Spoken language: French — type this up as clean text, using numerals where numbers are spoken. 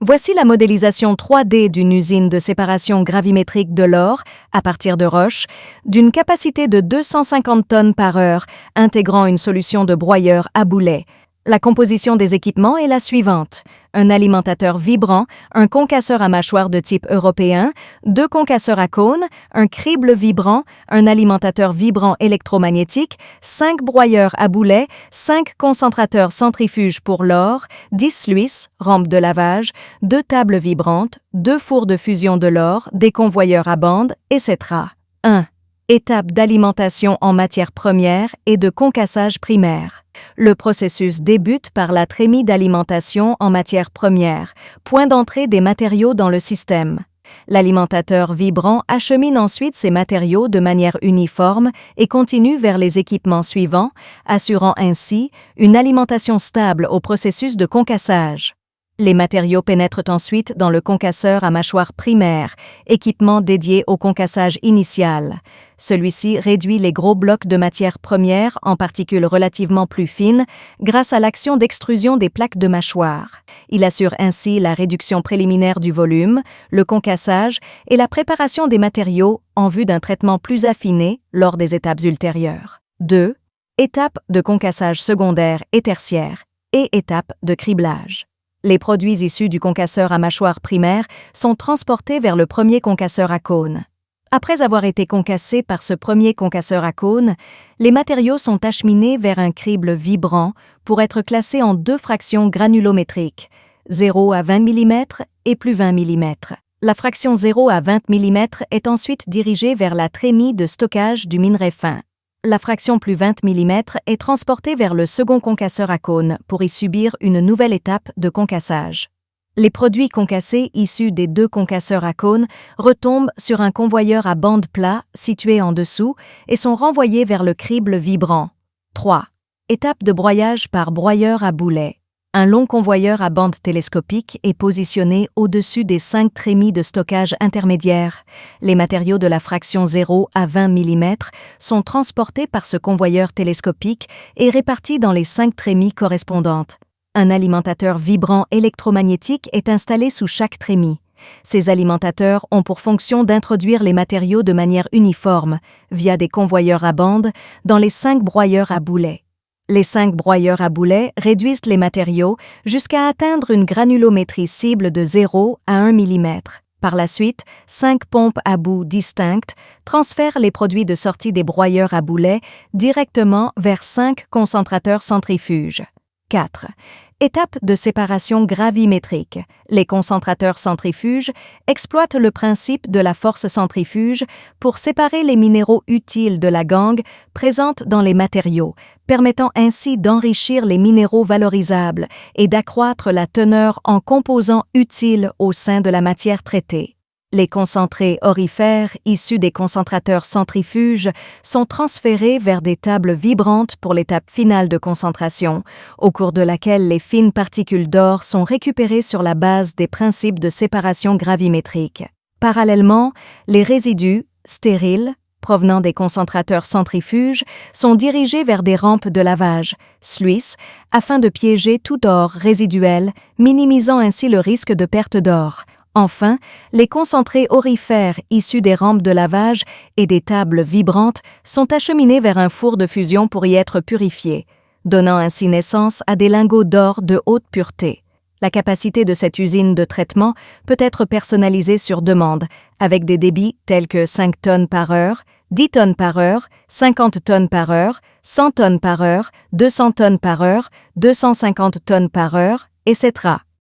Voici la modélisation 3D d'une usine de séparation gravimétrique de l'or à partir de roches, d'une capacité de 250 tonnes par heure, intégrant une solution de broyeur à boulet. La composition des équipements est la suivante. Un alimentateur vibrant, un concasseur à mâchoire de type européen, 2 concasseurs à cône, un crible vibrant, un alimentateur vibrant électromagnétique, 5 broyeurs à boulet, 5 concentrateurs centrifuges pour l'or, 10 sluices, rampes de lavage, 2 tables vibrantes, 2 fours de fusion de l'or, des convoyeurs à bande, etc. 1. Étape d'alimentation en matière première et de concassage primaire. Le processus débute par la trémie d'alimentation en matière première, point d'entrée des matériaux dans le système. L'alimentateur vibrant achemine ensuite ces matériaux de manière uniforme et continue vers les équipements suivants, assurant ainsi une alimentation stable au processus de concassage. Les matériaux pénètrent ensuite dans le concasseur à mâchoire primaire, équipement dédié au concassage initial. Celui-ci réduit les gros blocs de matière première en particules relativement plus fines grâce à l'action d'extrusion des plaques de mâchoire. Il assure ainsi la réduction préliminaire du volume, le concassage et la préparation des matériaux en vue d'un traitement plus affiné lors des étapes ultérieures. 2. Étape de concassage secondaire et tertiaire et étape de criblage. Les produits issus du concasseur à mâchoire primaire sont transportés vers le premier concasseur à cône. Après avoir été concassés par ce premier concasseur à cône, les matériaux sont acheminés vers un crible vibrant pour être classés en 2 fractions granulométriques, 0 à 20 mm et plus 20 mm. La fraction 0 à 20 mm est ensuite dirigée vers la trémie de stockage du minerai fin. La fraction plus 20 mm est transportée vers le second concasseur à cône pour y subir une nouvelle étape de concassage. Les produits concassés issus des 2 concasseurs à cône retombent sur un convoyeur à bande plat situé en dessous et sont renvoyés vers le crible vibrant. 3. Étape de broyage par broyeur à boulet. Un long convoyeur à bande télescopique est positionné au-dessus des 5 trémies de stockage intermédiaires. Les matériaux de la fraction 0 à 20 mm sont transportés par ce convoyeur télescopique et répartis dans les 5 trémies correspondantes. Un alimentateur vibrant électromagnétique est installé sous chaque trémie. Ces alimentateurs ont pour fonction d'introduire les matériaux de manière uniforme, via des convoyeurs à bande, dans les 5 broyeurs à boulet. Les 5 broyeurs à boulet réduisent les matériaux jusqu'à atteindre une granulométrie cible de 0 à 1 mm. Par la suite, 5 pompes à bout distinctes transfèrent les produits de sortie des broyeurs à boulet directement vers 5 concentrateurs centrifuges. 4. Étape de séparation gravimétrique. Les concentrateurs centrifuges exploitent le principe de la force centrifuge pour séparer les minéraux utiles de la gangue présente dans les matériaux, permettant ainsi d'enrichir les minéraux valorisables et d'accroître la teneur en composants utiles au sein de la matière traitée. Les concentrés aurifères issus des concentrateurs centrifuges sont transférés vers des tables vibrantes pour l'étape finale de concentration, au cours de laquelle les fines particules d'or sont récupérées sur la base des principes de séparation gravimétrique. Parallèlement, les résidus, stériles, provenant des concentrateurs centrifuges, sont dirigés vers des rampes de lavage, sluices, afin de piéger tout or résiduel, minimisant ainsi le risque de perte d'or. Enfin, les concentrés aurifères issus des rampes de lavage et des tables vibrantes sont acheminés vers un four de fusion pour y être purifiés, donnant ainsi naissance à des lingots d'or de haute pureté. La capacité de cette usine de traitement peut être personnalisée sur demande, avec des débits tels que 5 tonnes par heure, 10 tonnes par heure, 50 tonnes par heure, 100 tonnes par heure, 200 tonnes par heure, 250 tonnes par heure, etc.